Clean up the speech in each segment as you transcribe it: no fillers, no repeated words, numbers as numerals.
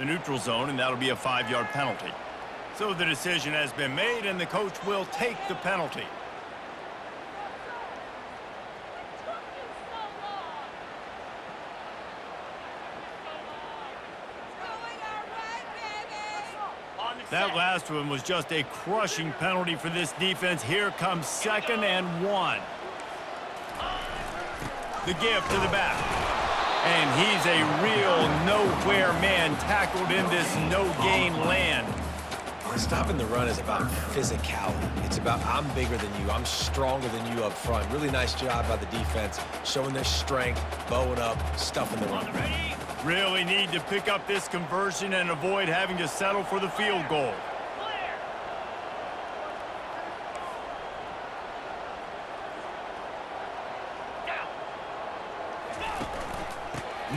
the neutral zone, and that'll be a 5-yard penalty. So the decision has been made, and the coach will take the penalty. That last one was just a crushing penalty for this defense. Here comes 2nd and 1. The give to the back. And he's a real nowhere man tackled in this no-gain land. Stopping the run is about physicality. It's about I'm bigger than you, I'm stronger than you up front. Really nice job by the defense, showing their strength, bowing up, stuffing the run. Really need to pick up this conversion and avoid having to settle for the field goal.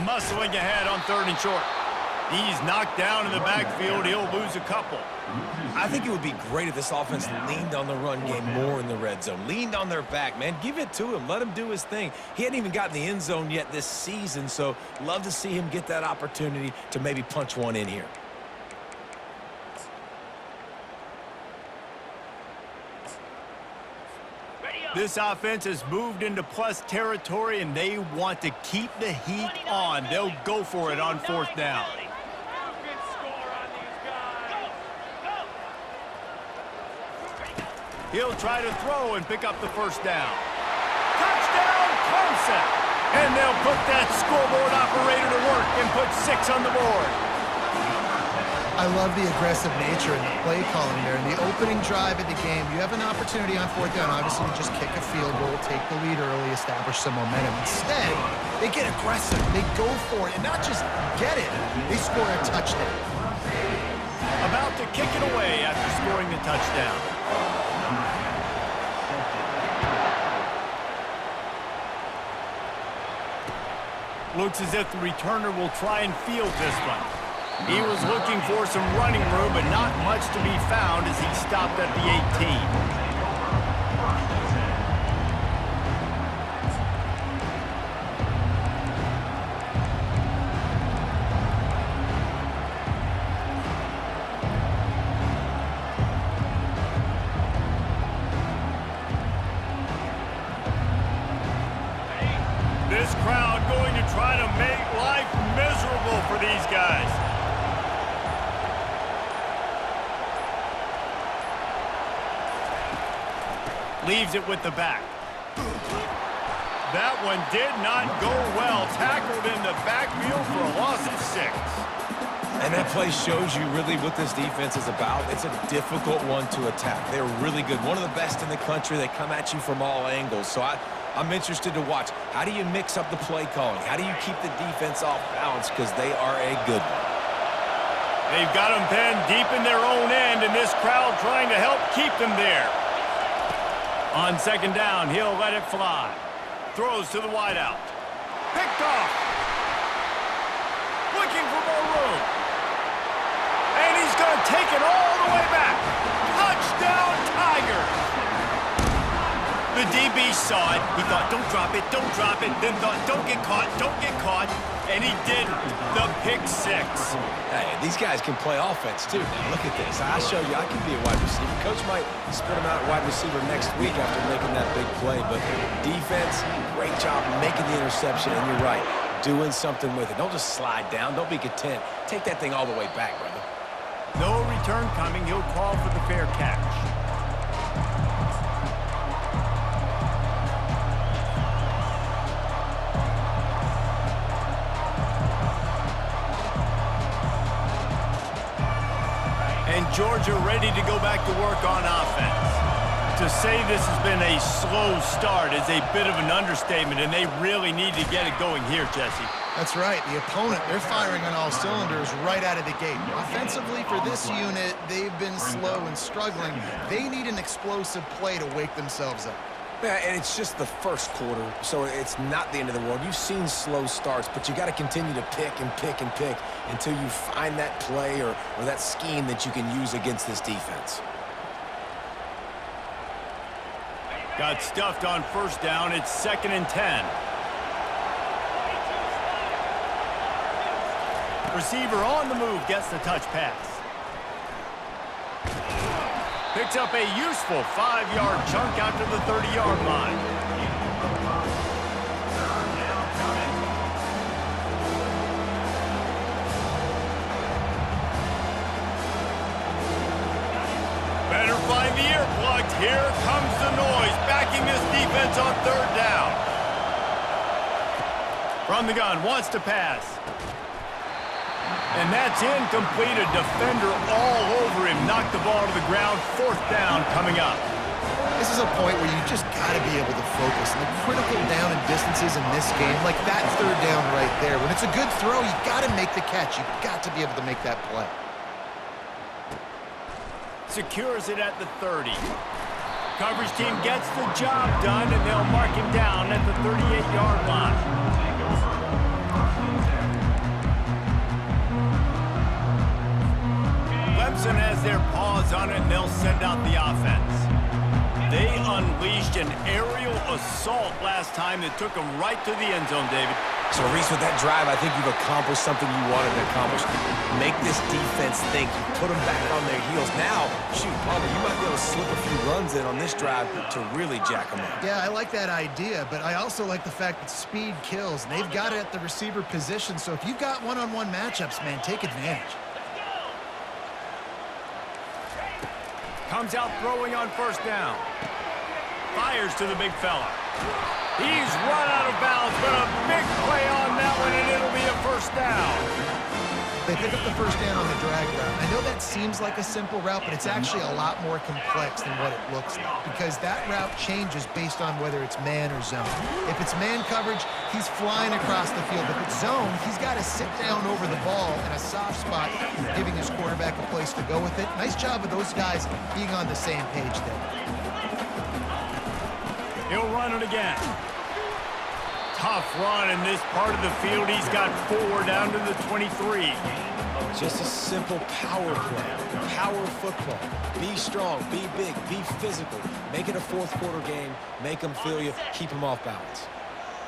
Muscling ahead on 3rd and short. He's knocked down in the backfield. He'll lose a couple. I think it would be great if this offense leaned on the run game more in the red zone. Leaned on their back, man. Give it to him. Let him do his thing. He hadn't even gotten the end zone yet this season, so love to see him get that opportunity to maybe punch one in here. This offense has moved into plus territory, and they want to keep the heat on. They'll go for it on 4th down. He'll try to throw and pick up the 1st down. Touchdown, Clemson! And they'll put that scoreboard operator to work and put 6 on the board. I love the aggressive nature and the play calling there. In the opening drive of the game, you have an opportunity on 4th down. Obviously, you just kick a field goal, take the lead early, establish some momentum. Instead, they get aggressive. They go for it, and not just get it. They score a touchdown. About to kick it away after scoring the touchdown. Looks as if the returner will try and field this one. He was looking for some running room, but not much to be found as he stopped at the 18. This crowd going to try to make life miserable for these guys. Leaves it with the back. That one did not go well. Tackled in the backfield for a loss of 6. And that play shows you really what this defense is about. It's a difficult one to attack. They're really good. One of the best in the country. They come at you from all angles. So I'm interested to watch. How do you mix up the play calling? How do you keep the defense off balance? Because they are a good one. They've got them pinned deep in their own end, and this crowd trying to help keep them there. On 2nd down, he'll let it fly. Throws to the wideout. Picked off. Looking for more room. And he's going to take it all the way back. Touchdown, Tigers. The DB saw it. He thought, don't drop it, don't drop it. Then thought, don't get caught, don't get caught. And he did the pick 6. Hey, these guys can play offense, too. Now, look at this. I show you I can be a wide receiver. Coach might split him out at wide receiver next week after making that big play. But defense, great job making the interception. And you're right, doing something with it. Don't just slide down. Don't be content. Take that thing all the way back, brother. No return coming. He'll call for the fair catch. And Georgia ready to go back to work on offense. To say this has been a slow start is a bit of an understatement, and they really need to get it going here, Jesse. That's right. The opponent, they're firing on all cylinders right out of the gate. Offensively, for this unit, they've been slow and struggling. They need an explosive play to wake themselves up. Yeah, and it's just the first quarter, so it's not the end of the world. You've seen slow starts, but you got to continue to pick and pick and pick until you find that play or that scheme that you can use against this defense. Got stuffed on 1st down. It's 2nd and 10. Receiver on the move gets the touch pass. Picks up a useful 5-yard chunk out to the 30-yard line. Better find the earplugs. Here comes the noise, backing this defense on 3rd down. From the gun, wants to pass. And that's incomplete. A defender all over him. Knocked the ball to the ground. 4th down coming up. This is a point where you just got to be able to focus. And the critical down and distances in this game, like that 3rd down right there, when it's a good throw, you got to make the catch. You've got to be able to make that play. Secures it at the 30. Coverage team gets the job done, and they'll mark him down at the 38-yard line. Clemson has their paws on it, and they'll send out the offense. They unleashed an aerial assault last time that took them right to the end zone, David. So, Reese, with that drive, I think you've accomplished something you wanted to accomplish. Make this defense think. You put them back on their heels. Now, shoot, Palmer, you might be able to slip a few runs in on this drive to really jack them up. Yeah, I like that idea, but I also like the fact that speed kills. They've got it at the receiver position, so if you've got one-on-one matchups, man, take advantage. Comes out throwing on 1st down. Fires to the big fella. He's run out of bounds, but a big play on that one, and it'll be a 1st down. They pick up the 1st down on the drag route. I know that seems like a simple route, but it's actually a lot more complex than what it looks like because that route changes based on whether it's man or zone. If it's man coverage, he's flying across the field. If it's zone, he's got to sit down over the ball in a soft spot, giving his quarterback a place to go with it. Nice job of those guys being on the same page there. He'll run it again. Tough run in this part of the field. He's got 4 down to the 23. Just a simple power play. Power football. Be strong, be big, be physical. Make it a 4th quarter game. Make them feel you. Keep them off balance.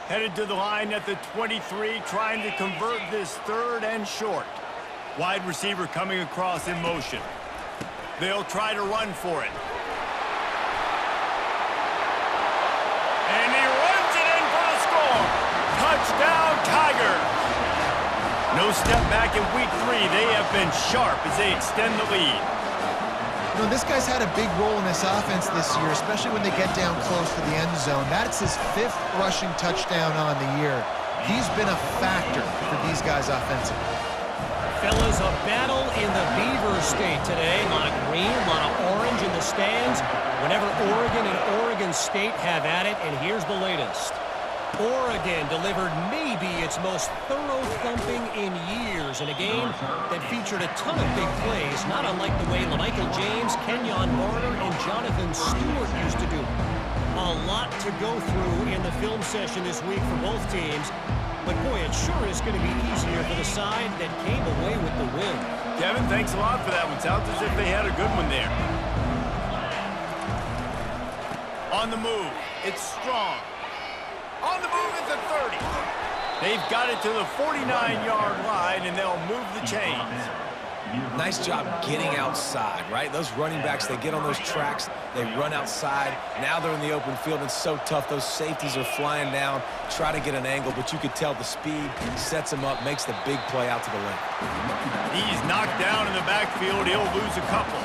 Headed to the line at the 23, trying to convert this 3rd and short. Wide receiver coming across in motion. They'll try to run for it. And he runs it in for the score. Touchdown, Tigers. No step back in week 3. They have been sharp as they extend the lead. You know, this guy's had a big role in this offense this year, especially when they get down close to the end zone. That's his 5th rushing touchdown on the year. He's been a factor for these guys offensively. Fellas, a battle in the Beaver State today. A lot of green, a lot of orange in the stands. Whenever Oregon and Oregon State have at it, and here's the latest. Oregon delivered maybe its most thorough thumping in years in a game that featured a ton of big plays, not unlike the way LaMichael James, Kenyon Marner, and Jonathan Stewart used to do. A lot to go through in the film session this week for both teams, but boy, it sure is going to be easier for the side that came away with the win. Kevin, thanks a lot for that one. Sounds as if they had a good one there. On the move, it's Strong. On the move at the 30. They've got it to the 49-yard line, and they'll move the chains. Nice job getting outside, right? Those running backs, they get on those tracks, they run outside. Now they're in the open field. It's so tough. Those safeties are flying down, try to get an angle, but you could tell the speed sets him up, makes the big play out to the left. He's knocked down in the backfield. He'll lose a couple.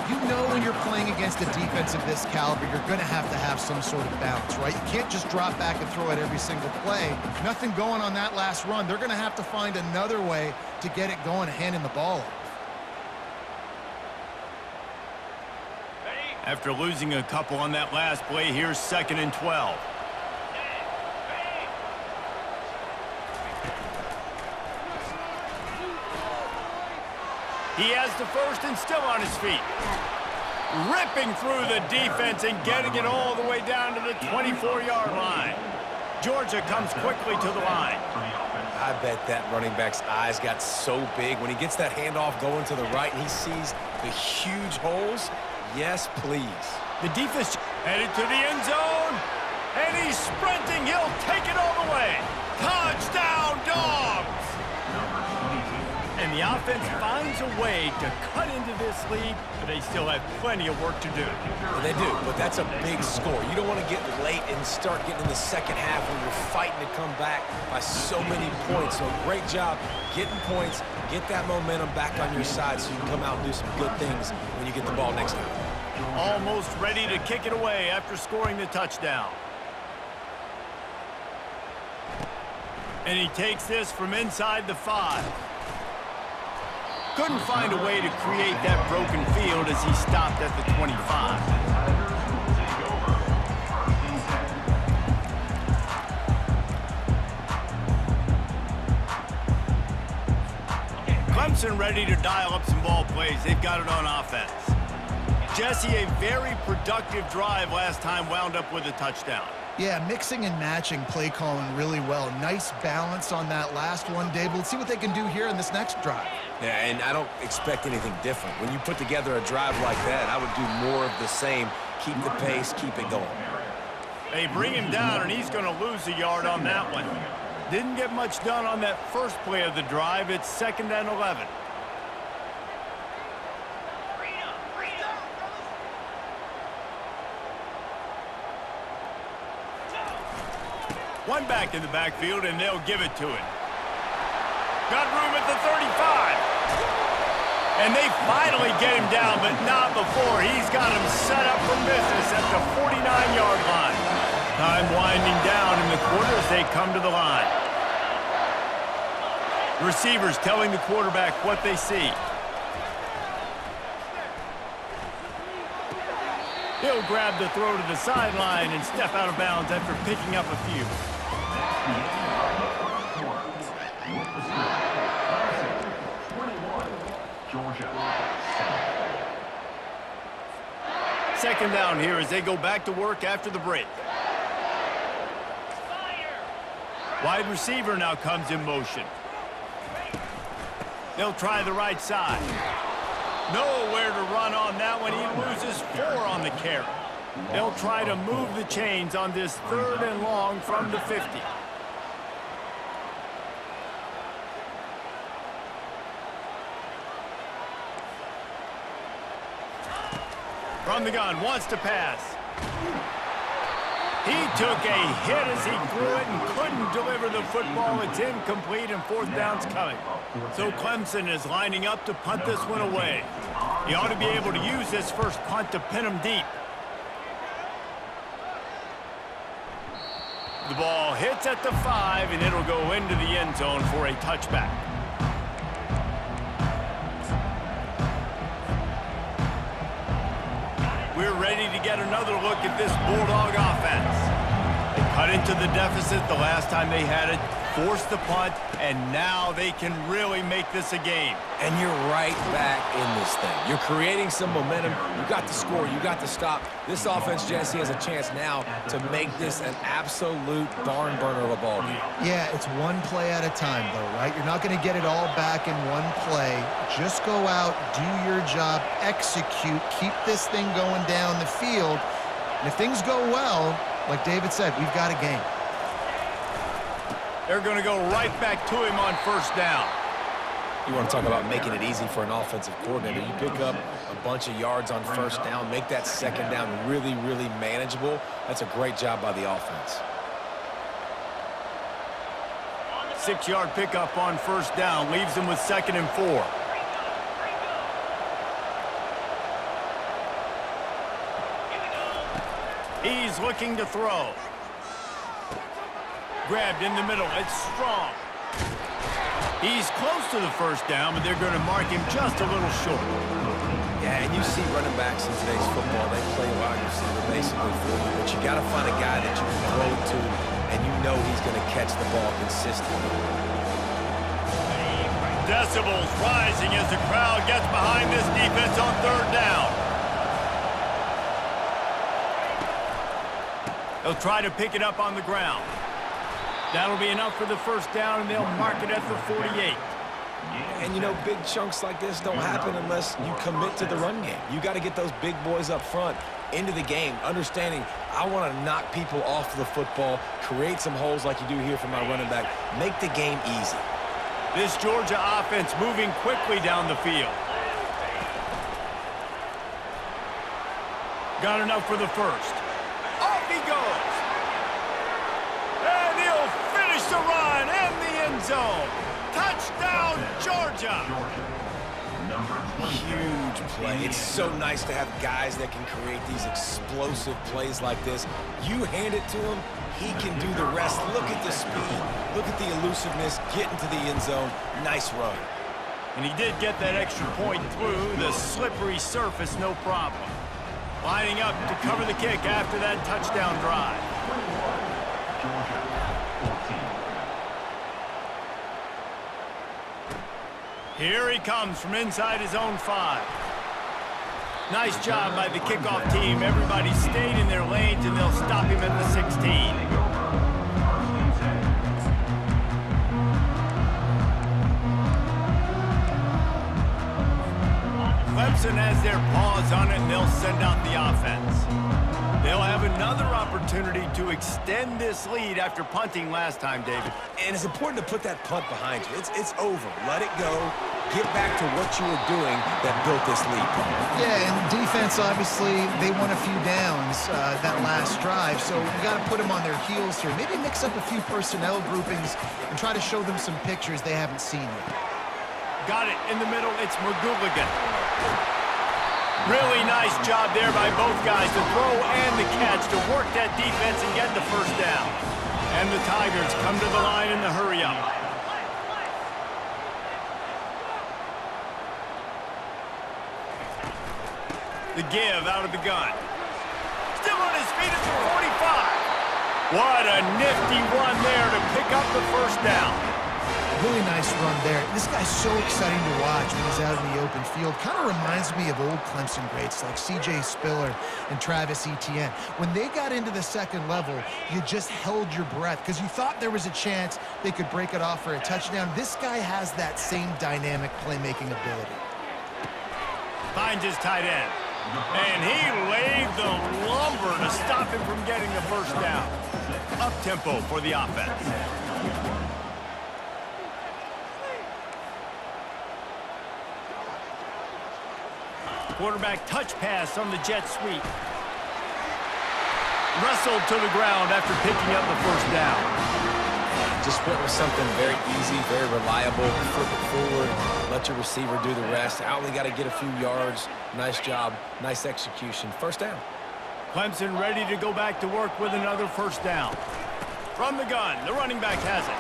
You know when you're playing against a defense of this caliber, you're going to have some sort of balance, right? You can't just drop back and throw it every single play. Nothing going on that last run. They're going to have to find another way to get it going, handing the ball off. After losing a couple on that last play, here's 2nd and 12. He has the first and still on his feet. Ripping through the defense and getting it all the way down to the 24-yard line. Georgia comes quickly to the line. I bet that running back's eyes got so big when he gets that handoff going to the right and he sees the huge holes. Yes, please. The defense headed to the end zone, and he's sprinting. He'll take it all the way. Touchdown, Dogs! the offense finds a way to cut into this lead, but they still have plenty of work to do. Well, they do, but that's a big score. You don't want to get late and start getting in the second half when you're fighting to come back by so many points. So great job getting points, get that momentum back on your side so you can come out and do some good things when you get the ball next time. Almost ready to kick it away after scoring the touchdown. And he takes this from inside the 5. Couldn't find a way to create that broken field as he stopped at the 25. Clemson ready to dial up some ball plays. They've got it on offense. Jesse, a very productive drive last time wound up with a touchdown. Yeah, mixing and matching play calling really well. Nice balance on that last one, Dave. Let's see what they can do here in this next drive. Yeah, and I don't expect anything different. When you put together a drive like that, I would do more of the same. Keep the pace, keep it going. They bring him down, and he's going to lose a yard on that one. Didn't get much done on that first play of the drive. It's 2nd and 11. One back in the backfield, and they'll give it to him. Got room at the 35. And they finally get him down, but not before. He's got him set up for business at the 49-yard line. Time winding down in the quarter as they come to the line. Receivers telling the quarterback what they see. He'll grab the throw to the sideline and step out of bounds after picking up a few. Second down here as they go back to work after the break. Wide receiver now comes in motion. They'll try the right side. Nowhere to run on that one. He loses 4 on the carry. They'll try to move the chains on this 3rd and long from the 50. From the gun, wants to pass. He took a hit as he threw it and couldn't deliver the football. It's incomplete and 4th down's coming. So Clemson is lining up to punt this one away. He ought to be able to use this first punt to pin him deep. The ball hits at the 5, and it'll go into the end zone for a touchback. We're ready to get another look at this Bulldog offense. They cut into the deficit the last time they had it, forced the punt, and now they can really make this a game. And you're right back in this thing. You're creating some momentum. You got the score. You got the stop. This offense, Jesse, has a chance now to make this an absolute barn burner of a ball game. Yeah, it's one play at a time, though, right? You're not going to get it all back in one play. Just go out, do your job, execute, keep this thing going down the field. And if things go well, like David said, we've got a game. They're going to go right back to him on 1st down. You want to talk about making it easy for an offensive coordinator. You pick up a bunch of yards on 1st down, make that 2nd down really, really manageable. That's a great job by the offense. 6-yard pickup on 1st down leaves them with 2nd and 4. He's looking to throw. Grabbed in the middle. It's Strong. He's close to the 1st down, but they're going to mark him just a little short. Yeah, and you see running backs in today's football, they play wide receiver basically for you, but you got to find a guy that you can throw to, and you know he's going to catch the ball consistently. Decibels rising as the crowd gets behind this defense on 3rd down. They'll try to pick it up on the ground. That'll be enough for the 1st down, and they'll mark it at the 48. And, you know, big chunks like this don't happen unless you commit to the run game. You got to get those big boys up front into the game, understanding I want to knock people off the football, create some holes like you do here for my running back, make the game easy. This Georgia offense moving quickly down the field. Got enough for the first. Off he goes. And he'll finish the run in the end zone. Touchdown, Georgia. Huge play. It's so nice to have guys that can create these explosive plays like this. You hand it to him, he can do the rest. Look at the speed. Look at the elusiveness. Get into the end zone. Nice run. And he did get that extra point through the slippery surface, no problem. Lining up to cover the kick after that touchdown drive. Here he comes from inside his own 5. Nice job by the kickoff team. Everybody stayed in their lanes, and they'll stop him at the 16. Clemson has their paws on it, and they'll send out the offense. They'll have another opportunity to extend this lead after punting last time, David. And it's important to put that punt behind you. It's over. Let it go. Get back to what you were doing that built this lead. Yeah, and defense, obviously, they won a few downs that last drive, so you got to put them on their heels here. Maybe mix up a few personnel groupings and try to show them some pictures they haven't seen yet. Got it in the middle. It's McGooligan. Really nice job there by both guys, the throw and the catch, to work that defense and get the first down. And the Tigers come to the line in the hurry-up. The give out of the gun. Still on his feet at the 45. What a nifty run there to pick up the first down. Really nice run there. This guy's so exciting to watch when he's out in the open field. Kind of reminds me of old Clemson greats like C.J. Spiller and Travis Etienne. When they got into the second level, you just held your breath because you thought there was a chance they could break it off for a touchdown. This guy has that same dynamic playmaking ability. Finds his tight end. And he laid the lumber to stop him from getting the first down. Up-tempo for the offense. Quarterback touch pass on the jet sweep. Wrestled to the ground after picking up the first down. Just went with something very easy, very reliable. Flip it forward, let your receiver do the rest. Only got to get a few yards. Nice job, nice execution. First down. Clemson ready to go back to work with another first down. From the gun, the running back has it.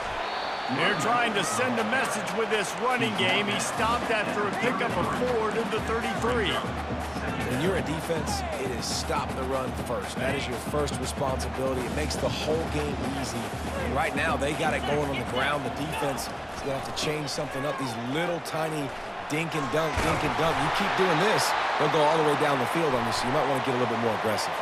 They're trying to send a message with this running game. He stopped after a pickup of 4 to the 33. When you're a defense, it is stop the run first. That is your first responsibility. It makes the whole game easy. And right now, they got it going on the ground. The defense is going to have to change something up. These little tiny dink and dunk, dink and dunk. You keep doing this, they'll go all the way down the field on you, so you might want to get a little bit more aggressive.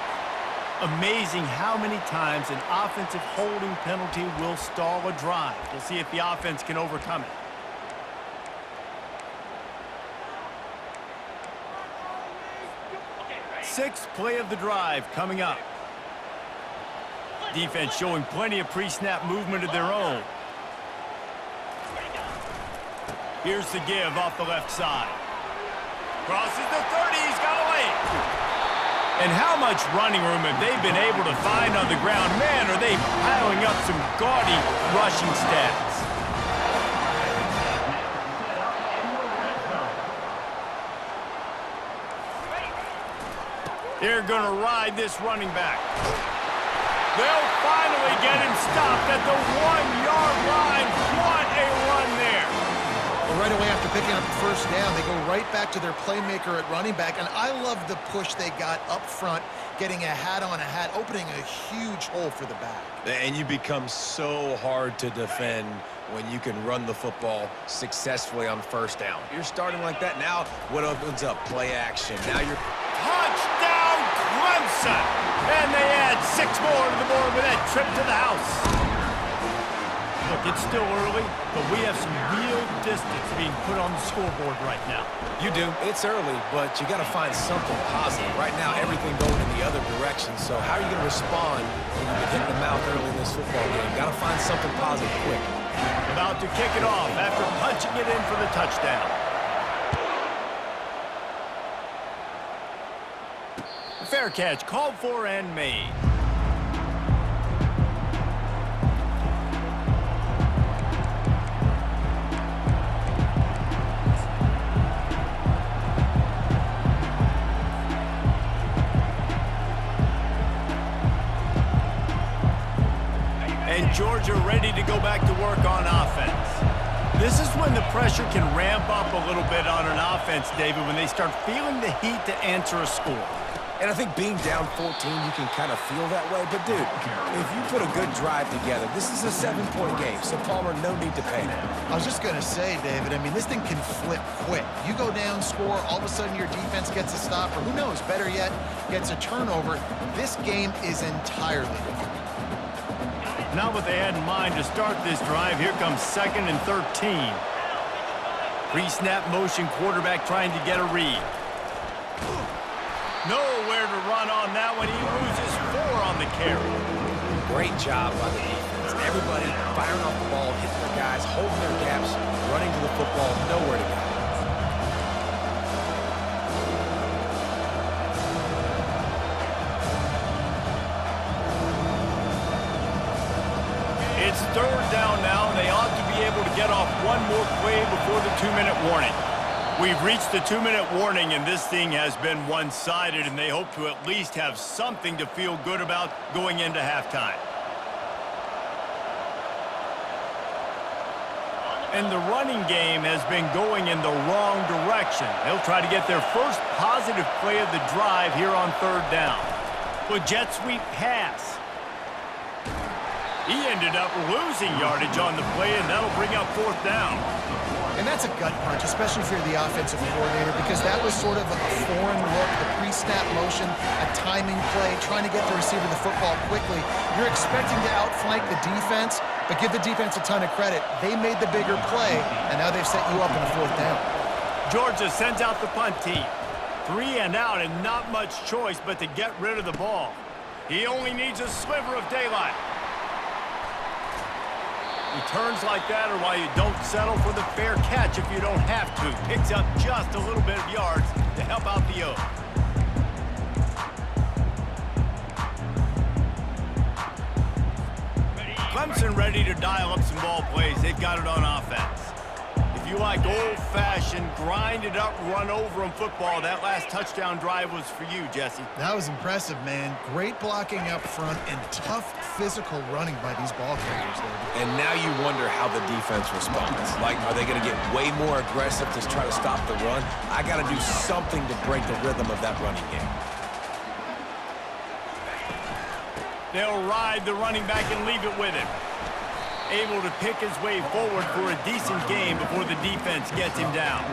Amazing how many times an offensive holding penalty will stall a drive. We'll see if the offense can overcome it. Sixth play of the drive coming up. Defense showing plenty of pre-snap movement of their own. Here's the give off the left side. Crosses the 30, he's got away. And how much running room have they been able to find on the ground? Man, are they piling up some gaudy rushing stats. They're going to ride this running back. They'll finally get him stopped at the 1-yard line. What a run there. Well, right away after picking up the first down, they go right back to their playmaker at running back. And I love the push they got up front, getting a hat on a hat, opening a huge hole for the back. And you become so hard to defend when you can run the football successfully on first down. You're starting like that. Now, what opens up? Play action. Now you're... Touchdown, Clemson! And they add 6 more to the board with that trip to the house. Look, it's still early, but we have some real distance being put on the scoreboard right now. You do. It's early, but you got to find something positive. Right now, everything going in the other direction. So how are you going to respond when you get hit in the mouth early in this football game? Got to find something positive quick. About to kick it off after punching it in for the touchdown. Fair catch called for and made. And Georgia ready to go back to work on offense. This is when the pressure can ramp up a little bit on an offense, David, when they start feeling the heat to answer a score. And I think being down 14, you can kind of feel that way. But, dude, if you put a good drive together, this is a 7-point game. So, Palmer, no need to panic. I was just going to say, David, I mean, this thing can flip quick. You go down, score, all of a sudden your defense gets a stop, or who knows, better yet, gets a turnover. This game is entirely different. Not what they had in mind to start this drive. Here comes 2nd and 13. Pre-snap motion quarterback trying to get a read. Nowhere to run on that one. He loses 4 on the carry. Great job by the defense. Everybody firing off the ball, hitting their guys, holding their gaps, running to the football, nowhere to go. It's 3rd down now, and they ought to be able to get off one more play before the 2-minute warning. We've reached the 2-minute warning, and this thing has been one-sided, and they hope to at least have something to feel good about going into halftime. And the running game has been going in the wrong direction. They'll try to get their first positive play of the drive here on 3rd down. A jet sweep pass. He ended up losing yardage on the play, and that'll bring up 4th down. And that's a gut punch, especially if you're the offensive coordinator, because that was sort of a foreign look, the pre-snap motion, a timing play, trying to get the receiver the football quickly. You're expecting to outflank the defense, but give the defense a ton of credit. They made the bigger play, and now they've set you up in a 4th down. Georgia sends out the punt team. 3 and out, and not much choice but to get rid of the ball. He only needs a sliver of daylight. Returns like that are why you don't settle for the fair catch if you don't have to. Picks up just a little bit of yards to help out the O. Clemson ready to dial up some ball plays. They've got it on offense. If you like old-fashioned, grind-it-up, run-over-'em football, that last touchdown drive was for you, Jesse. That was impressive, man. Great blocking up front and tough physical running by these ball carriers, David. And now you wonder how the defense responds. Like, are they going to get way more aggressive to try to stop the run? I got to do something to break the rhythm of that running game. They'll ride the running back and leave it with him. Able to pick his way forward for a decent game before the defense gets him down.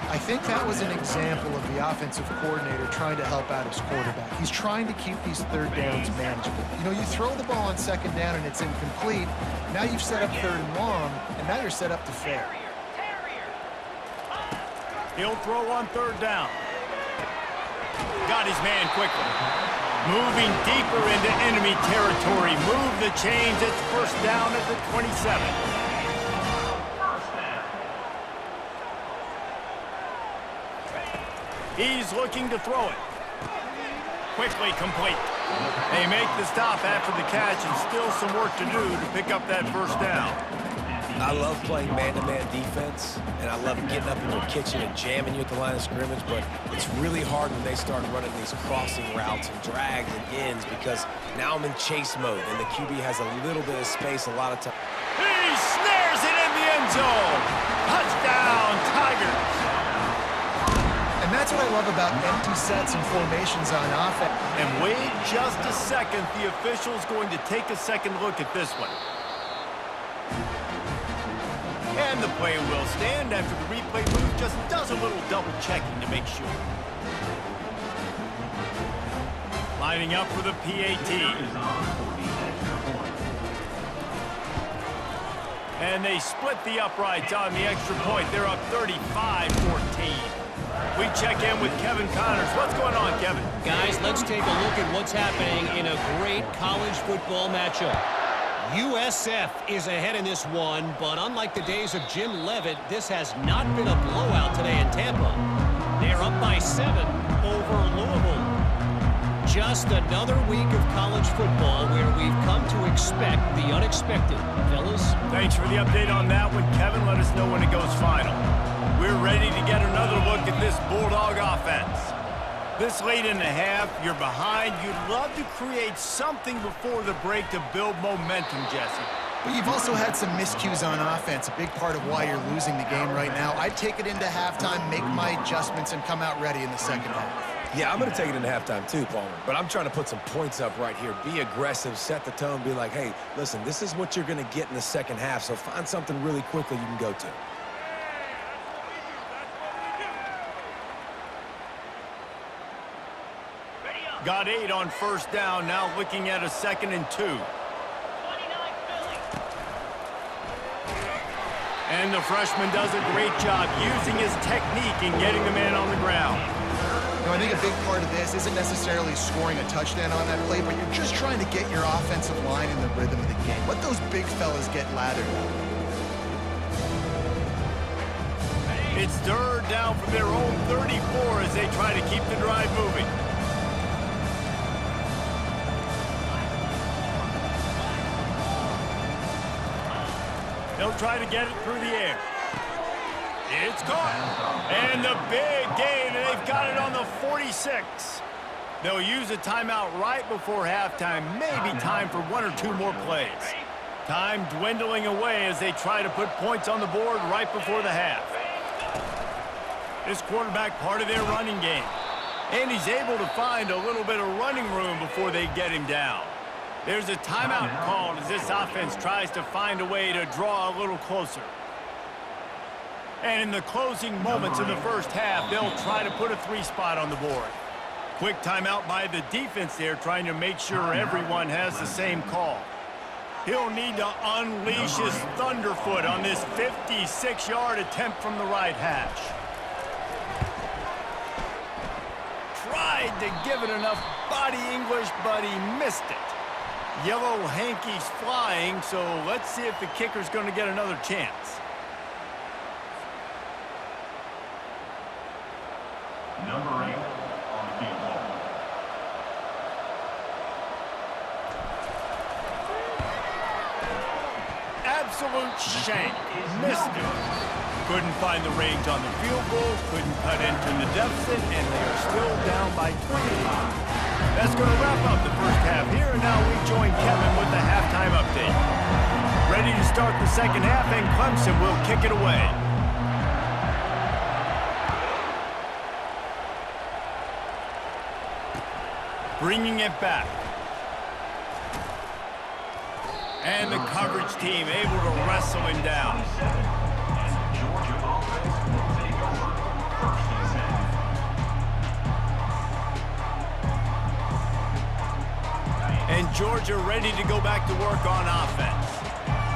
I think that was an example of the offensive coordinator trying to help out his quarterback. He's trying to keep these 3rd downs manageable. You know, you throw the ball on 2nd down and it's incomplete. Now you've set up 3rd and long, and now you're set up to fail. He'll throw on 3rd down. Got his man quickly. Moving deeper into enemy territory. Move the chains. It's 1st down at the 27. He's looking to throw it. Quickly complete. They make the stop after the catch, and still some work to do to pick up that 1st down. I love playing man-to-man defense, and I love getting up in your kitchen and jamming you at the line of scrimmage, but it's really hard when they start running these crossing routes and drags and ends because now I'm in chase mode, and the QB has a little bit of space a lot of time. He snares it in the end zone. Touchdown, Tigers. And that's what I love about empty sets and formations on offense. And wait just a second. The official's going to take a second look at this one. And the play will stand after the replay move just does a little double checking to make sure. Lining up for the PAT. And they split the uprights on the extra point. They're up 35-14. We check in with Kevin Connors. What's going on, Kevin? Guys, let's take a look at what's happening in a great college football matchup. USF is ahead in this one, but unlike the days of Jim Leavitt, this has not been a blowout today in Tampa. They're up by 7 over Louisville. Just another week of college football where we've come to expect the unexpected. Fellas? Thanks for the update on that one, Kevin. Let us know when it goes final. We're ready to get another look at this Bulldog offense. This late in the half, you're behind. You'd love to create something before the break to build momentum, Jesse. But you've also had some miscues on offense, a big part of why you're losing the game right now. I'd take it into halftime, make my adjustments, and come out ready in the second half. Yeah, I'm going to take it into halftime too, Palmer. But I'm trying to put some points up right here. Be aggressive, set the tone, be like, hey, listen, this is what you're going to get in the second half, so find something really quickly you can go to. Got 8 on first down, now looking at a 2nd and 2. And the freshman does a great job using his technique and getting the man on the ground. You know, I think a big part of this isn't necessarily scoring a touchdown on that play, but you're just trying to get your offensive line in the rhythm of the game. Let those big fellas get lathered up. It's 3rd down from their own 34 as they try to keep the drive moving. They'll try to get it through the air. It's caught. And the big gain, and they've got it on the 46. They'll use a timeout right before halftime. Maybe time for 1 or 2 more plays. Time dwindling away as they try to put points on the board right before the half. This quarterback part of their running game. And he's able to find a little bit of running room before they get him down. There's a timeout called as this offense tries to find a way to draw a little closer. And in the closing moments of the first half, they'll try to put a 3 spot on the board. Quick timeout by the defense there, trying to make sure everyone has the same call. He'll need to unleash his thunderfoot on this 56-yard attempt from the right hash. Tried to give it enough body English, but he missed it. Yellow hankies flying, so let's see if the kicker's going to get another chance. Number 8 on the field goal. Absolute shank. Missed it. Couldn't find the range on the field goal, couldn't cut into the deficit, and they are still down by 20. That's going to wrap up the first half here, and now we join Kevin with the halftime update. Ready to start the second half, and Clemson will kick it away. Bringing it back. And the coverage team able to wrestle him down. Georgia offense will take over first and 10. And Georgia ready to go back to work on offense.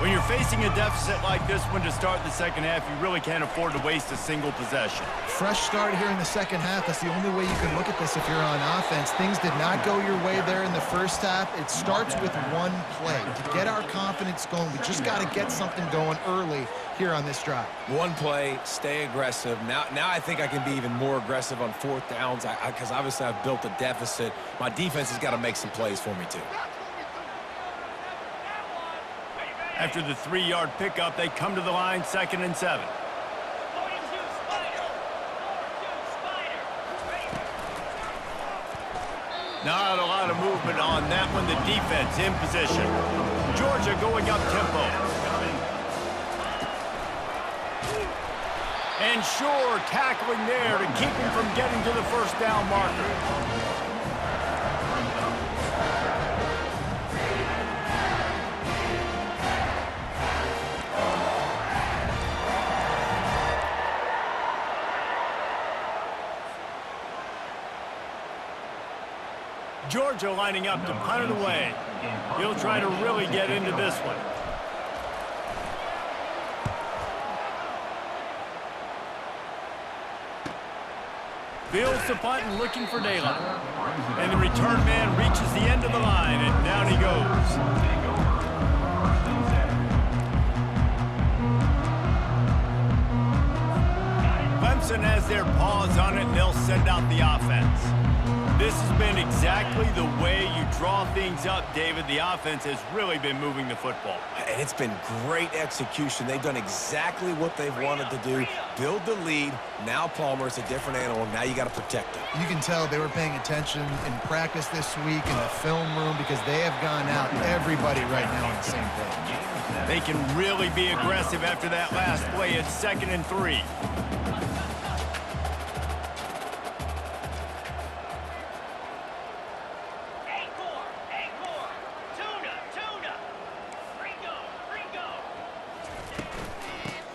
When you're facing a deficit like this one to start the second half, you really can't afford to waste a single possession. Fresh start here in the second half. That's the only way you can look at this if you're on offense. Things did not go your way there in the first half. It starts with one play. To get our confidence going, we just got to get something going early here on this drive. One play, stay aggressive. Now I think I can be even more aggressive on 4th downs because obviously I've built a deficit. My defense has got to make some plays for me too. After the 3-yard pickup, they come to the line, 2nd and 7. Not a lot of movement on that one. The defense in position. Georgia going up tempo. And Shore tackling there to keep him from getting to the first down marker. Georgia lining up to punt it away. He'll try to really get into this one. Fields the punt and looking for daylight. And the return man reaches the end of the line, and down he goes. Clemson has their paws on it, and they'll send out the offense. This has been exactly the way you draw things up, David. The offense has really been moving the football. And it's been great execution. They've done exactly what they've wanted to do. Build the lead. Now Palmer's a different animal. Now you got to protect him. You can tell they were paying attention in practice this week in the film room because they have gone out, everybody right now on the same page. They can really be aggressive after that last play. It's 2nd and 3.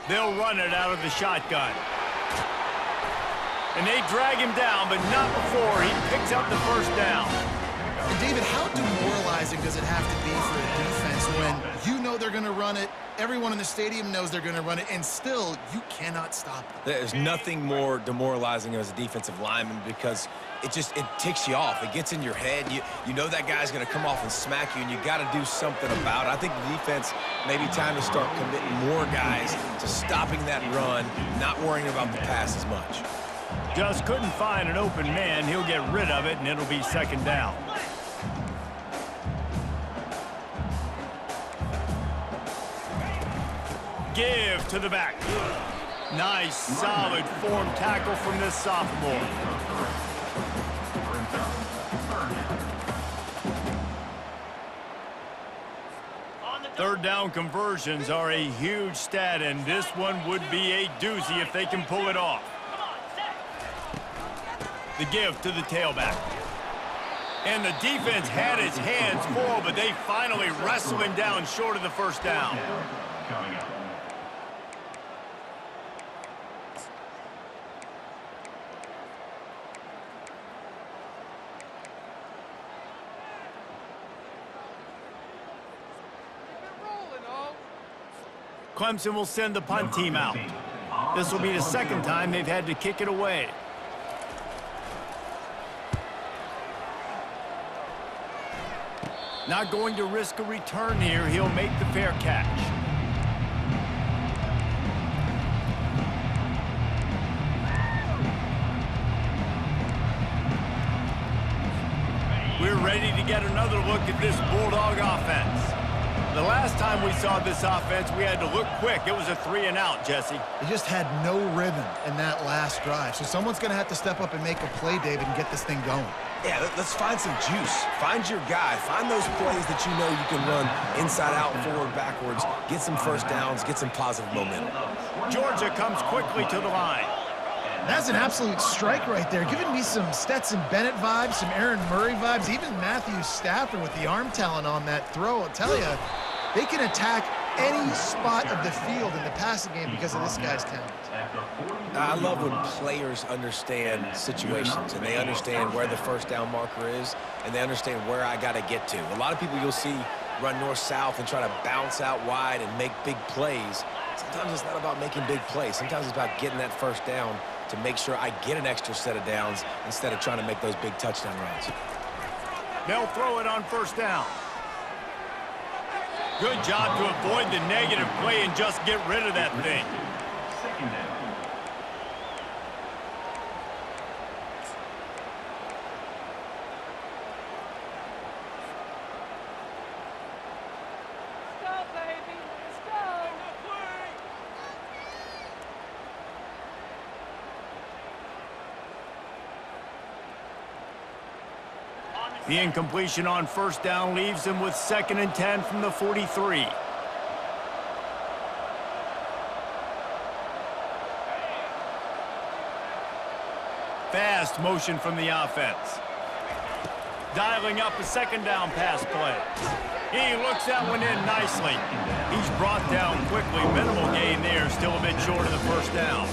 They'll run it out of the shotgun. And they drag him down, but not before he picks up the first down. And David, how demoralizing does it have to be for a defense when you know they're going to run it, everyone in the stadium knows they're going to run it, and still you cannot stop it? There's nothing more demoralizing as a defensive lineman because it ticks you off. It gets in your head. You know that guy's going to come off and smack you, and you got to do something about it. I think the defense maybe time to start committing more guys to stopping that run, not worrying about the pass as much. Just couldn't find an open man. He'll get rid of it, and it'll be 2nd down. Give to the back. Nice, solid form tackle from this sophomore. Third down conversions are a huge stat, and this one would be a doozy if they can pull it off. The give to the tailback. And the defense had its hands full, but they finally wrestle him down short of the first down. Coming up. Clemson will send the punt team out. This will be the 2nd time they've had to kick it away. Not going to risk a return here. He'll make the fair catch. We're ready to get another look at this Bulldog offense. The last time we saw this offense, we had to look quick. It was a 3-and-out, Jesse. They just had no rhythm in that last drive. So someone's going to have to step up and make a play, David, and get this thing going. Yeah, let's find some juice. Find your guy. Find those plays that you know you can run inside out, forward, backwards. Get some first downs. Get some positive momentum. Georgia comes quickly to the line. That's an absolute strike right there, giving me some Stetson Bennett vibes, some Aaron Murray vibes, even Matthew Stafford with the arm talent on that throw. I'll tell you, they can attack any spot of the field in the passing game because of this guy's talent. I love when players understand situations and they understand where the first down marker is and they understand where I got to get to. A lot of people you'll see run north-south and try to bounce out wide and make big plays. Sometimes it's not about making big plays. Sometimes it's about getting that first down to make sure I get an extra set of downs instead of trying to make those big touchdown runs. They'll throw it on first down. Good job to avoid the negative play and just get rid of that thing. 2nd down. The incompletion on first down leaves him with 2nd and 10 from the 43. Fast motion from the offense. Dialing up a 2nd down pass play. He looks that one in nicely. He's brought down quickly. Minimal gain there, still a bit short of the first down.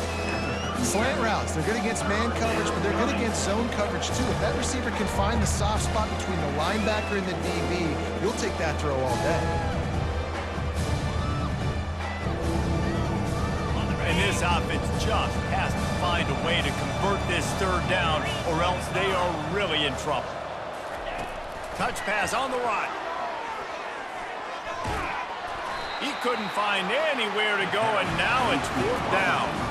Slant routes, they're good against man coverage, but they're good against zone coverage too. If that receiver can find the soft spot between the linebacker and the DB, you'll take that throw all day. And this offense just has to find a way to convert this 3rd down, or else they are really in trouble. Touch pass on the right. He couldn't find anywhere to go, and now it's 4th down.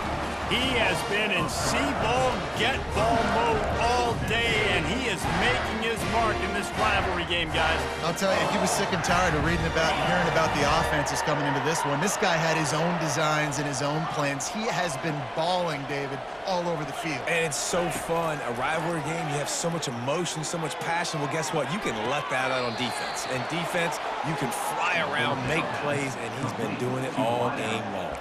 He has been in see-ball, get-ball mode all day, and he is making his mark in this rivalry game, guys. I'll tell you, he was sick and tired of reading about and hearing about the offenses coming into this one. This guy had his own designs and his own plans. He has been balling, David, all over the field. And it's so fun. A rivalry game, you have so much emotion, so much passion. Well, guess what? You can let that out on defense. And defense, you can fly around, make plays, and he's been doing it all game long.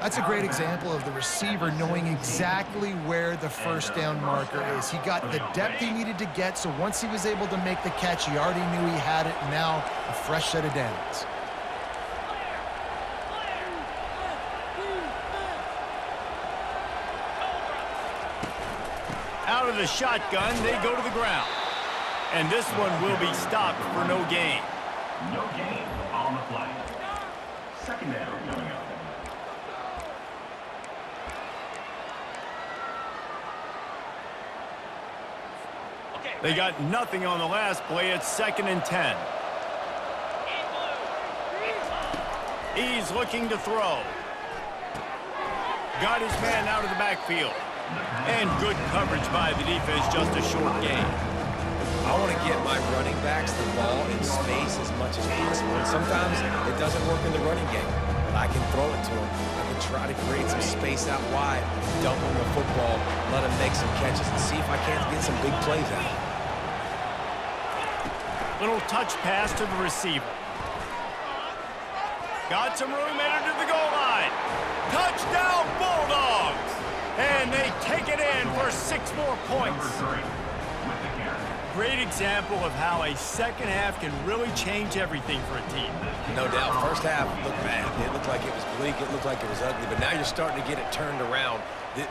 That's a great example of the receiver knowing exactly where the first down marker is. He got the depth he needed to get, so once he was able to make the catch, he already knew he had it. Now, a fresh set of downs. Out of the shotgun, they go to the ground. And this one will be stopped for no gain. No gain on the play. Second down coming up. They got nothing on the last play. It's 2nd and 10. He's looking to throw. Got his man out of the backfield. And good coverage by the defense, just a short gain. I want to get my running backs the ball in space as much as possible. And sometimes it doesn't work in the running game, but I can throw it to them. I can try to create some space out wide, dump him the football, let him make some catches, and see if I can't get some big plays out of him. Little touch pass to the receiver. Got some room, entered to the goal line. Touchdown, Bulldogs! And they take it in for 6 more points. Number 3 with the carry. Great example of how a second half can really change everything for a team. No doubt, first half looked bad. It looked like it was bleak. It looked like it was ugly. But now you're starting to get it turned around.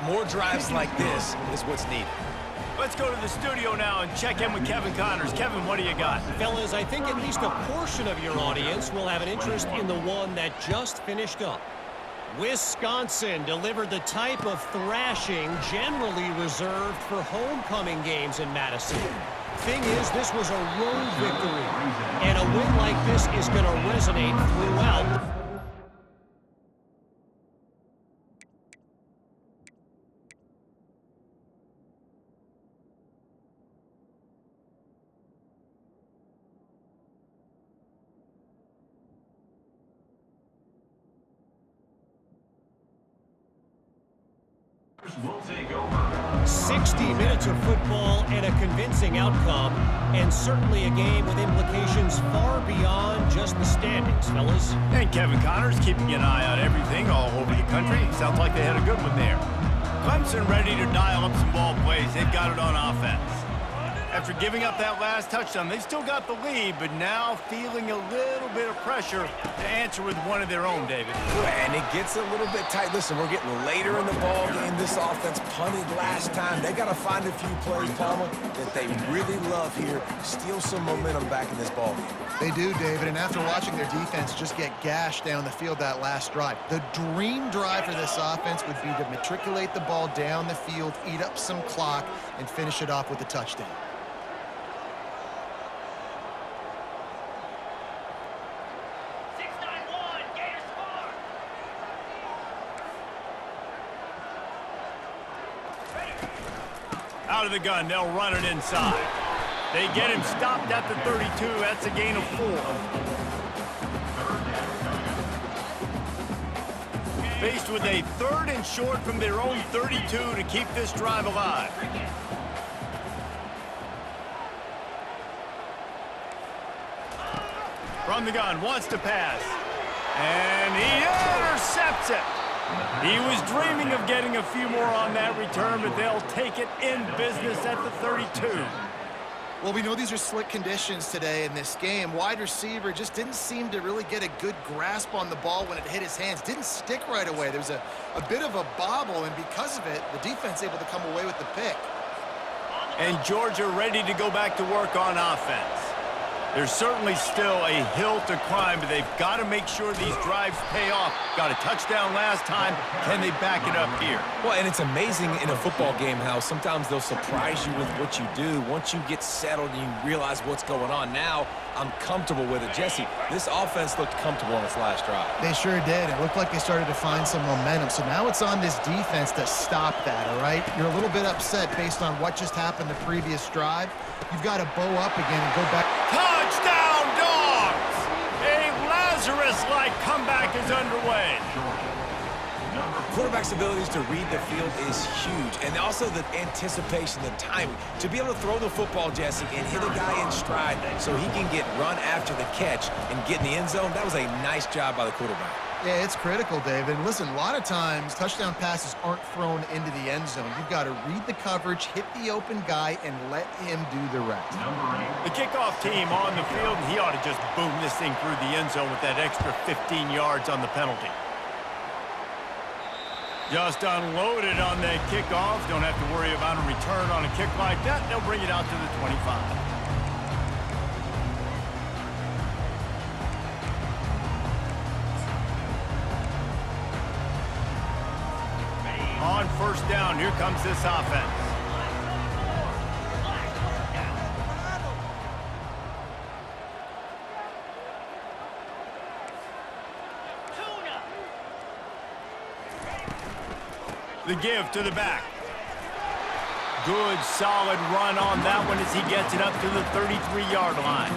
More drives like this is what's needed. Let's go to the studio now and check in with Kevin Connors. Kevin, what do you got? Fellas, I think at least a portion of your audience will have an interest in the one that just finished up. Wisconsin delivered the type of thrashing generally reserved for homecoming games in Madison. Thing is, this was a road victory, and a win like this is going to resonate throughout. Will take over. 60 minutes of football and a convincing outcome, and certainly a game with implications far beyond just the standings, fellas. And Kevin Connors keeping an eye on everything all over the country. Sounds like they had a good one there. Clemson ready to dial up some ball plays. They've got it on offense. After giving up that last touchdown, they still got the lead, but now feeling a little bit of pressure to answer with one of their own, David. And it gets a little bit tight. Listen, we're getting later in the ball game. This offense punted last time. They got to find a few plays, Palmer, that they really love here. Steal some momentum back in this ball game. They do, David, and after watching their defense just get gashed down the field that last drive, the dream drive for this offense would be to matriculate the ball down the field, eat up some clock, and finish it off with a touchdown. Out of the gun, they'll run it inside. They get him stopped at the 32. That's a gain of 4. Faced with a 3rd and short from their own 32 to keep this drive alive. From the gun, wants to pass. And he intercepts it. He was dreaming of getting a few more on that return, but they'll take it in business at the 32. Well, we know these are slick conditions today in this game. Wide receiver just didn't seem to really get a good grasp on the ball when it hit his hands. Didn't stick right away. There was a bit of a bobble, and because of it, the defense able to come away with the pick. And Georgia ready to go back to work on offense. There's certainly still a hill to climb, but they've got to make sure these drives pay off. Got a touchdown last time. Can they back it up here? Well, and it's amazing in a football game how sometimes they'll surprise you with what you do. Once you get settled and you realize what's going on, now I'm comfortable with it. Jesse, this offense looked comfortable on its last drive. They sure did. It looked like they started to find some momentum. So now it's on this defense to stop that, all right? You're a little bit upset based on what just happened the previous drive. You've got to bow up again and go back. Touchdown, Dogs! A Lazarus-like comeback is underway. Quarterback's abilities to read the field is huge, and also the anticipation, the timing. To be able to throw the football, Jesse, and hit a guy in stride so he can get run after the catch and get in the end zone, that was a nice job by the quarterback. Yeah, it's critical, David. And listen, a lot of times touchdown passes aren't thrown into the end zone. You've got to read the coverage, hit the open guy, and let him do the rest. The kickoff team on the field, and he ought to just boom this thing through the end zone with that extra 15 yards on the penalty. Just unloaded on that kickoff. Don't have to worry about a return on a kick like that. They'll bring it out to the 25. On first down, here comes this offense. The give to the back. Good, solid run on that one as he gets it up to the 33-yard line.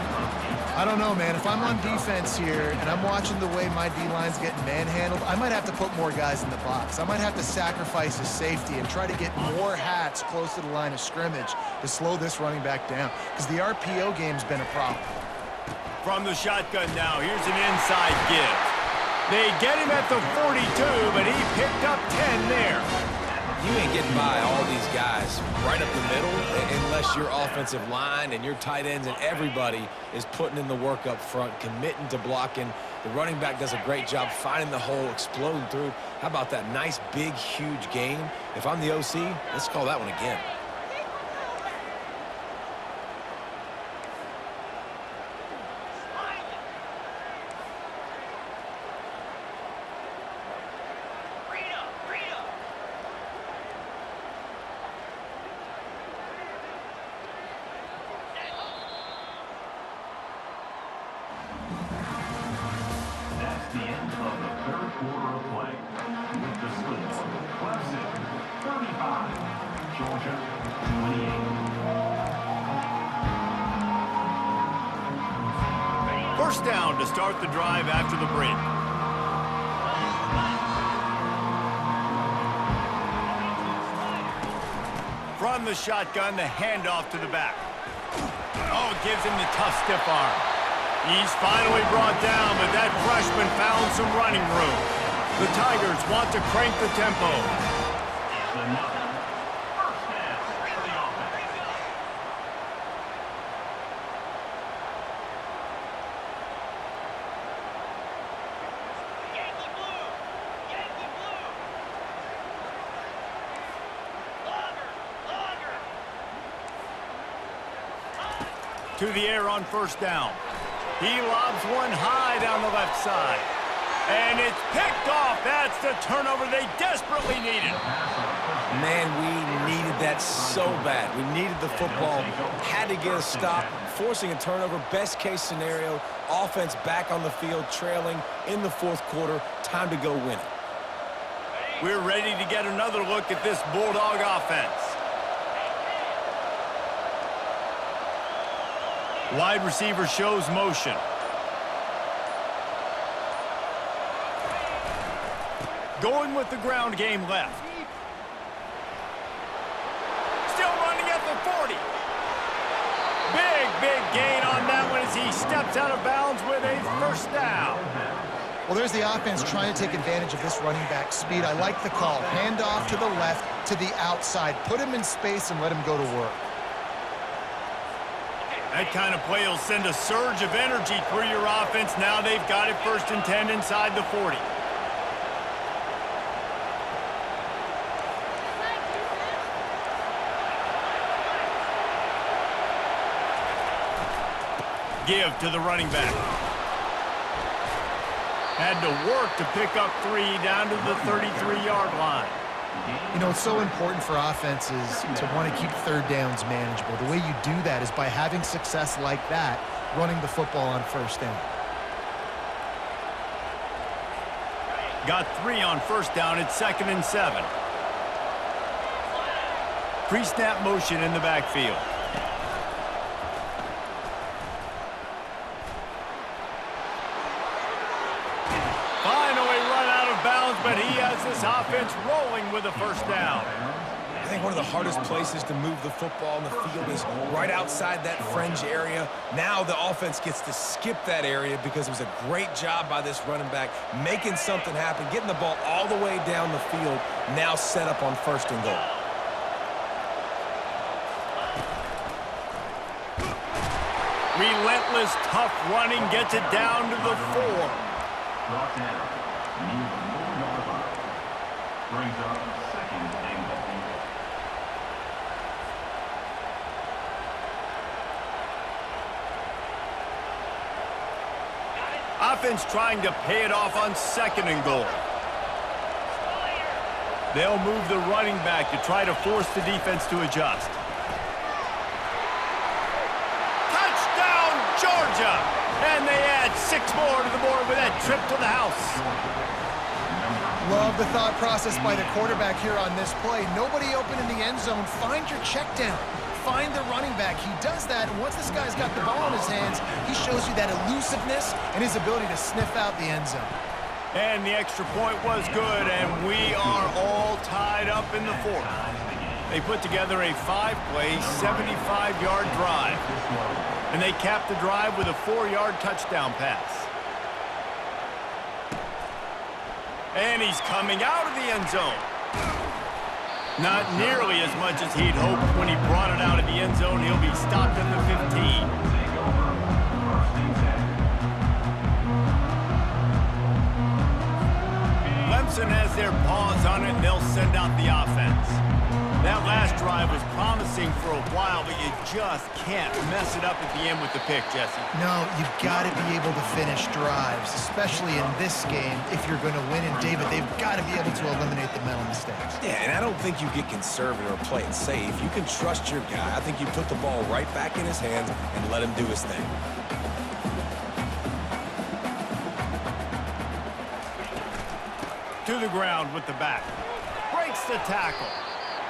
I don't know, man. If I'm on defense here and I'm watching the way my D-line's getting manhandled, I might have to put more guys in the box. I might have to sacrifice his safety and try to get more hats close to the line of scrimmage to slow this running back down, because the RPO game's been a problem. From the shotgun now, here's an inside give. They get him at the 42, but he picked up 10 there. You ain't getting by all these guys right up the middle unless your offensive line and your tight ends and everybody is putting in the work up front, committing to blocking. The running back does a great job finding the hole, exploding through. How about that nice, big, huge game? If I'm the OC, let's call that one again. That's the end of the third quarter of play. With the score, Clemson 35, Georgia 28. First down to start the drive after the break. From the shotgun, the handoff to the back. Oh, gives him the tough stiff arm. He's finally brought down, but that freshman found some running room. The Tigers want to crank the tempo. Another first down for the offense. Yankee blue! Yankee blue! Lager! To the air on first down. He lobs one high down the left side. And it's picked off. That's the turnover they desperately needed. Man, we needed that so bad. We needed the football, had to get a stop, forcing a turnover. Best case scenario, offense back on the field, trailing in the fourth quarter. Time to go win it. We're ready to get another look at this Bulldog offense. Wide receiver shows motion. Going with the ground game left. Still running at the 40. Big gain on that one as he steps out of bounds with a first down. Well, there's the offense trying to take advantage of this running back speed. I like the call. Hand off to the left, to the outside. Put him in space and let him go to work. That kind of play will send a surge of energy through your offense. Now they've got it 1st and 10 inside the 40. give to the running back. Had to work to pick up 3 down to the 33-yard line. You know, it's so important for offenses to want to keep third downs manageable. The way you do that is by having success like that, running the football on first down. Got 3 on first down. It's 2nd and 7. Pre-snap motion in the backfield. Finally run out of bounds, but he has this offense rolling with a first down. I think one of the hardest places to move the football on the field is right outside that fringe area. Now the offense gets to skip that area because it was a great job by this running back making something happen, getting the ball all the way down the field, now set up on 1st and goal. Relentless, tough running gets it down to the 4. Brought down near the 4-yard line. Brings up 2nd and goal. Offense trying to pay it off on 2nd and goal. They'll move the running back to try to force the defense to adjust. Touchdown, Georgia! And they add 6 more to the board with that trip to the house. Love the thought process by the quarterback here on this play. Nobody open in the end zone. Find your check down. Find the running back. He does that, and once this guy's got the ball in his hands, he shows you that elusiveness and his ability to sniff out the end zone. And the extra point was good, and we are all tied up in the 4th. They put together a 5-play, 75-yard drive, and they capped the drive with a 4-yard touchdown pass. And he's coming out of the end zone. Not nearly as much as he'd hoped when he brought it out of the end zone. He'll be stopped at the 15. Clemson has their paws on it, and they'll send out the offense. That last drive was promising for a while, but you just can't mess it up at the end with the pick, Jesse. No, you've got to be able to finish drives, especially in this game. If you're going to win, and David, they've got to be able to eliminate the mental mistakes. Yeah, and I don't think you get conservative or play it safe. You can trust your guy. I think you put the ball right back in his hands and let him do his thing. To the ground with the back. Breaks the tackle.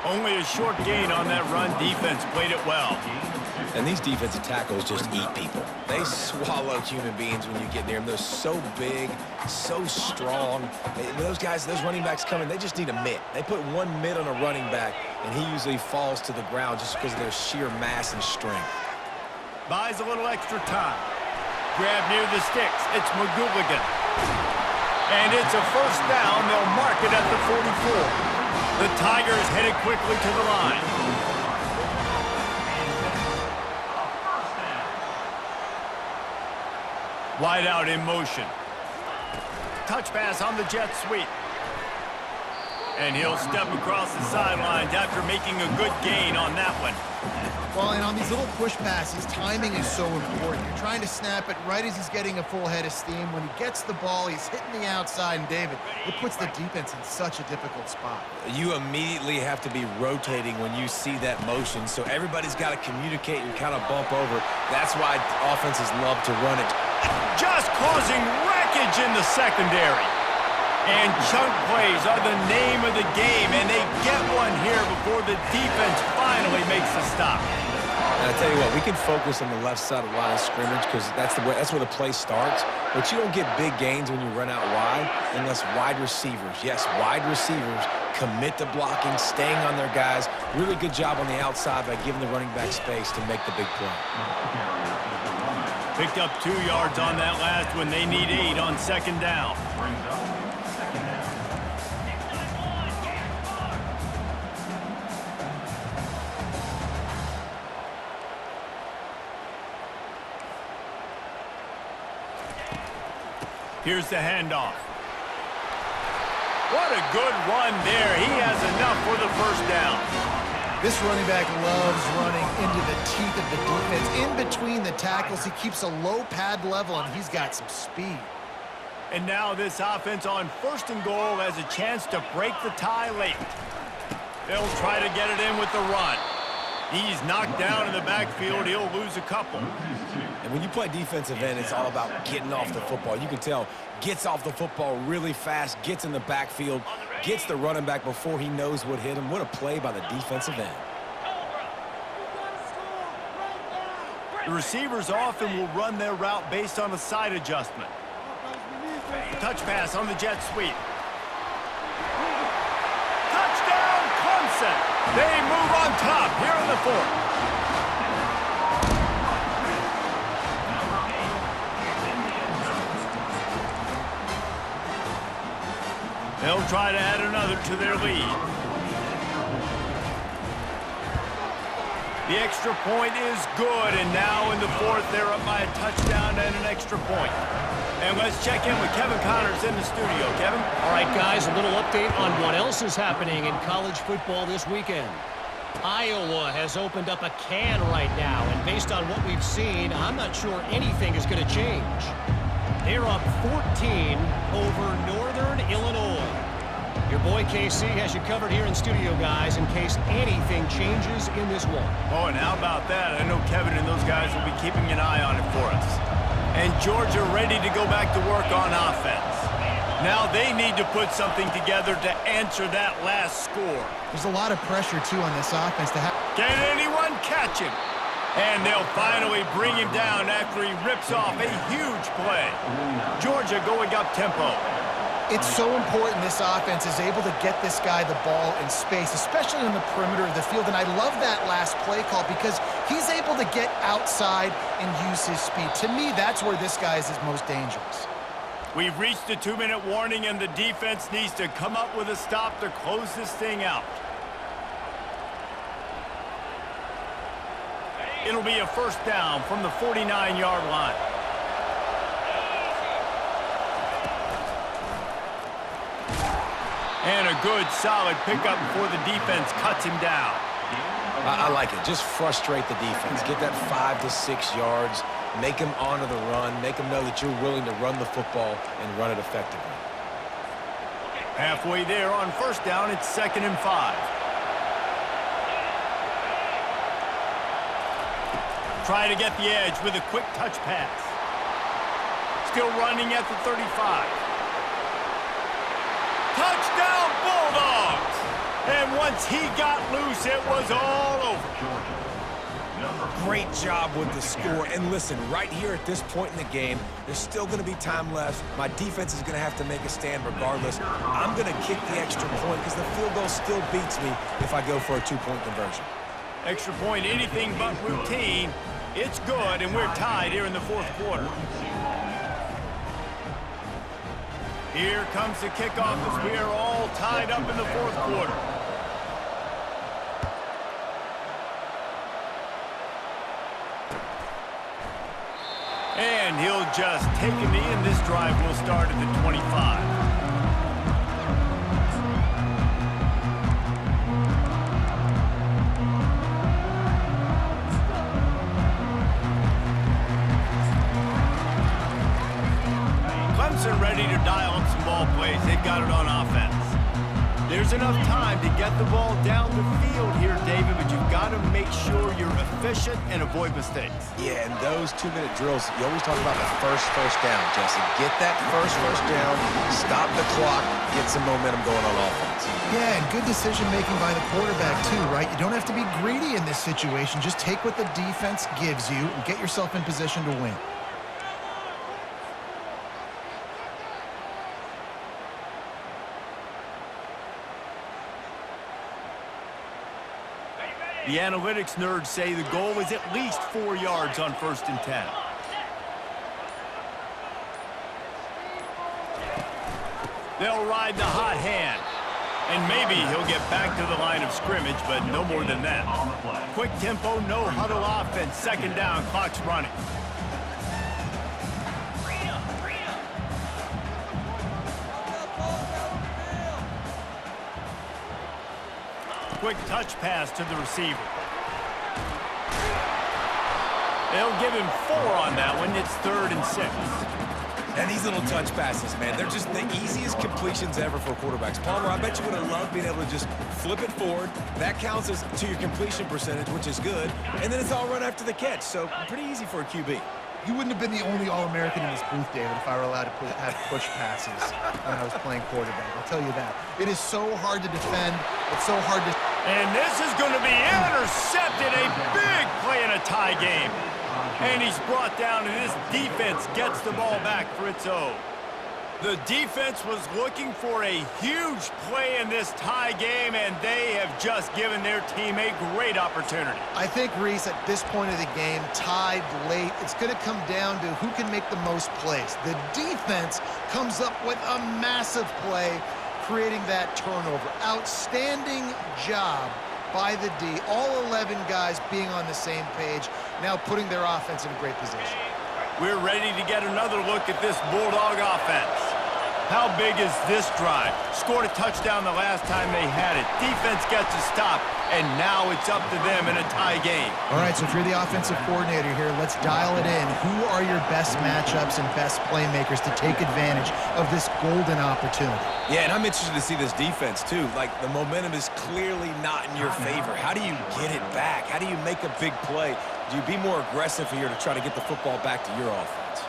Only a short gain on that run. Defense played it well. And these defensive tackles just eat people. They swallow human beings when you get near them. They're so big, so strong. When those guys, those running backs come in, they just need a mitt. They put 1 mitt on a running back, and he usually falls to the ground just because of their sheer mass and strength. Buys a little extra time. Grab near the sticks. It's McGooligan. And it's a first down. They'll mark it at the 44. The Tigers headed quickly to the line. Wide out in motion. Touch pass on the jet sweep. And he'll step across the sidelines after making a good gain on that one. Well, and on these little push passes, timing is so important. You're trying to snap it right as he's getting a full head of steam. When he gets the ball, he's hitting the outside, and David, it puts the defense in such a difficult spot. You immediately have to be rotating when you see that motion, so everybody's got to communicate and kind of bump over. That's why offenses love to run it. Just causing wreckage in the secondary. And chunk plays are the name of the game, and they get one here before the defense finally makes a stop. And I tell you what, we can focus on the left side of the line of scrimmage because that's where the play starts. But you don't get big gains when you run out wide unless wide receivers, yes, wide receivers, commit to blocking, staying on their guys. Really good job on the outside by giving the running back space to make the big play. Picked up 2 yards on that last one. They need 8 on 2nd down. Here's the handoff. What a good run there. He has enough for the first down. This running back loves running into the teeth of the defense. In between the tackles, he keeps a low pad level, and he's got some speed. And now this offense on 1st and goal has a chance to break the tie late. They'll try to get it in with the run. He's knocked down in the backfield. He'll lose a couple. And when you play defensive end, it's all about getting off the football. You can tell, gets off the football really fast, gets in the backfield, gets the running back before he knows what hit him. What a play by the defensive end. The receivers often will run their route based on a side adjustment. Touch pass on the jet sweep. Touchdown, Clemson! They move on top here in the 4th. They'll try to add another to their lead. The extra point is good, and now in the 4th, they're up by a touchdown and an extra point. And let's check in with Kevin Connors in the studio. Kevin? All right, guys, a little update on what else is happening in college football this weekend. Iowa has opened up a can right now, and based on what we've seen, I'm not sure anything is going to change. They're up 14 over Northern Illinois. Your boy KC has you covered here in studio, guys, in case anything changes in this one. Oh, and how about that? I know Kevin and those guys will be keeping an eye on it for us. And Georgia ready to go back to work on offense. Now they need to put something together to answer that last score. There's a lot of pressure, too, on this offense to have. Can anyone catch him? And they'll finally bring him down after he rips off a huge play. Georgia going up tempo. It's so important this offense is able to get this guy the ball in space, especially on the perimeter of the field. And I love that last play call because he's able to get outside and use his speed. To me, that's where this guy is his most dangerous. We've reached the 2-minute warning, and the defense needs to come up with a stop to close this thing out. It'll be a 1st down from the 49-yard line. And a good, solid pickup before the defense cuts him down. I like it. Just frustrate the defense. Get that 5 to 6 yards. Make them honor the run. Make them know that you're willing to run the football and run it effectively. Halfway there on 1st down, it's 2nd and 5. Try to get the edge with a quick touch pass. Still running at the 35. Touchdown, Bulldogs! And once he got loose, it was all over. Great job with the score. And listen, right here at this point in the game, there's still going to be time left. My defense is going to have to make a stand regardless. I'm going to kick the extra point because the field goal still beats me if I go for a 2-point conversion. Extra point, anything but routine. It's good, and we're tied here in the 4th quarter. Here comes the kickoff as we are all tied up in the 4th quarter. And he'll just take a knee, and this drive will start at the 25. Clemson ready to dial up some ball plays. They've got it on offense. There's enough time to get the ball down the field here, David, but you've got to make sure you're efficient and avoid mistakes. Yeah, and those 2-minute drills, you always talk about the first down, Jesse. Get that first down, stop the clock, get some momentum going on offense. Yeah, and good decision-making by the quarterback, too, right? You don't have to be greedy in this situation. Just take what the defense gives you and get yourself in position to win. The analytics nerds say the goal is at least 4 yards on 1st and 10. They'll ride the hot hand. And maybe he'll get back to the line of scrimmage, but no more than that. Quick tempo, no huddle offense. 2nd down, clock's running. quick touch pass to the receiver. They'll give him 4 on that one. It's 3rd and 6. And these little touch passes, man, they're just the easiest completions ever for quarterbacks. Palmer, I bet you would have loved being able to just flip it forward. That counts as to your completion percentage, which is good. And then it's all run after the catch, so pretty easy for a QB. You wouldn't have been the only All-American in this booth, David, if I were allowed to have push passes when I was playing quarterback. I'll tell you that. It is so hard to defend. It's so hard to... And this is going to be intercepted. A big play in a tie game. And he's brought down, and this defense gets the ball back for its own. The defense was looking for a huge play in this tie game, and they have just given their team a great opportunity. I think, Reese, at this point of the game, tied late, it's going to come down to who can make the most plays. The defense comes up with a massive play, creating that turnover. Outstanding job by the D. All 11 guys being on the same page, now putting their offense in a great position. We're ready to get another look at this Bulldog offense. How big is this drive? Scored a touchdown the last time they had it. Defense gets a stop, and now it's up to them in a tie game. All right, so if you're the offensive coordinator here, let's dial it in. Who are your best matchups and best playmakers to take advantage of this golden opportunity? Yeah, and I'm interested to see this defense, too. Like, the momentum is clearly not in your favor. How do you get it back? How do you make a big play? Do you be more aggressive here to try to get the football back to your offense?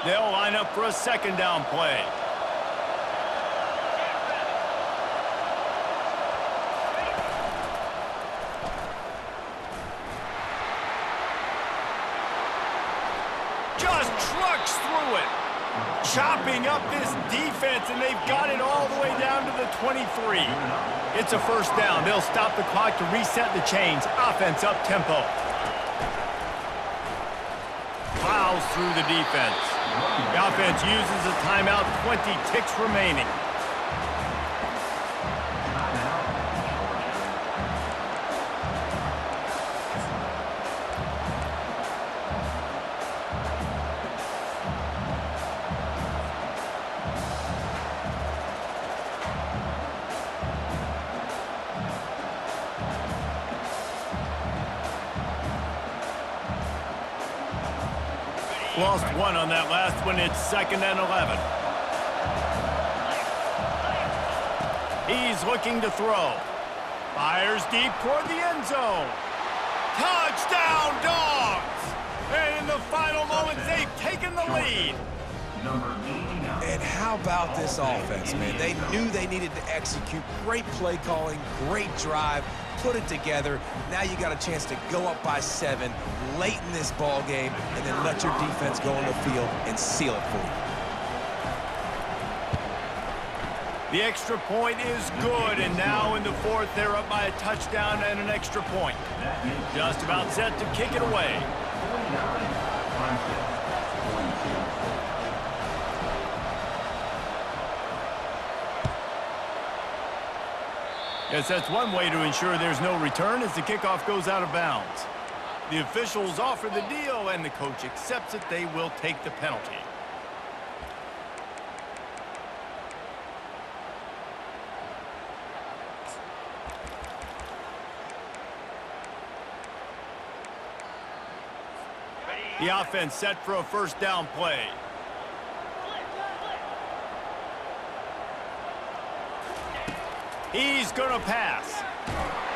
They'll line up for a 2nd down play. Just trucks through it. Chopping up this defense, and they've got it all the way down to the 23. It's a 1st down. They'll stop the clock to reset the chains. Offense up tempo. Plows through the defense. The offense uses a timeout, 20 ticks remaining. Lost 1 on that last one. It's 2nd and 11. He's looking to throw. Fires deep toward the end zone. Touchdown, Dogs! And in the final moments, they've taken the lead. And how about this offense, man? They knew they needed to execute. Great play calling, great drive, put it together. Now you got a chance to go up by 7 late in this ball game and then let your defense go on the field and seal it for you. The extra point is good, and now in the 4th, they're up by a touchdown and an extra point. Just about set to kick it away. Yes, that's one way to ensure there's no return as the kickoff goes out of bounds. The officials offer the deal, and the coach accepts it. They will take the penalty. The offense set for a 1st down play. He's going to pass.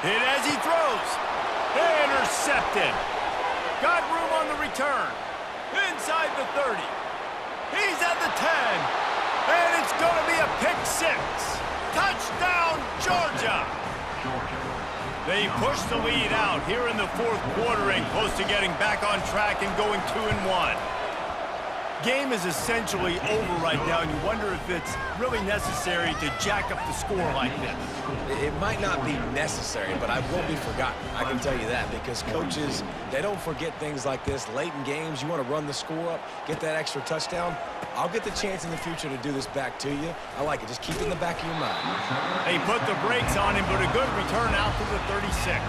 Hit as he throws. Intercepted. Got room on the return. Inside the 30. He's at the 10. And it's going to be a pick 6. Touchdown, Georgia. They push the lead out here in the 4th quarter and close to getting back on track and going 2-1. Game is essentially over right now, and you wonder if it's really necessary to jack up the score like this. It might not be necessary, but I won't be forgotten. I can tell you that, because coaches, they don't forget things like this. Late in games, you want to run the score up, get that extra touchdown. I'll get the chance in the future to do this back to you. I like it. Just keep it in the back of your mind. They put the brakes on him, but a good return out to the 36.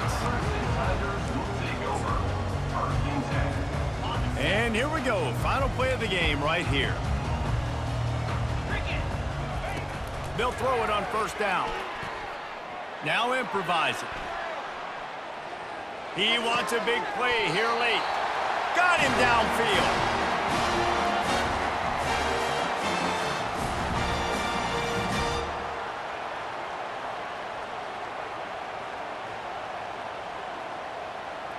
And here we go. Final play of the game right here. Cricket. They'll throw it on first down. Now improvising. He wants a big play here late. Got him downfield.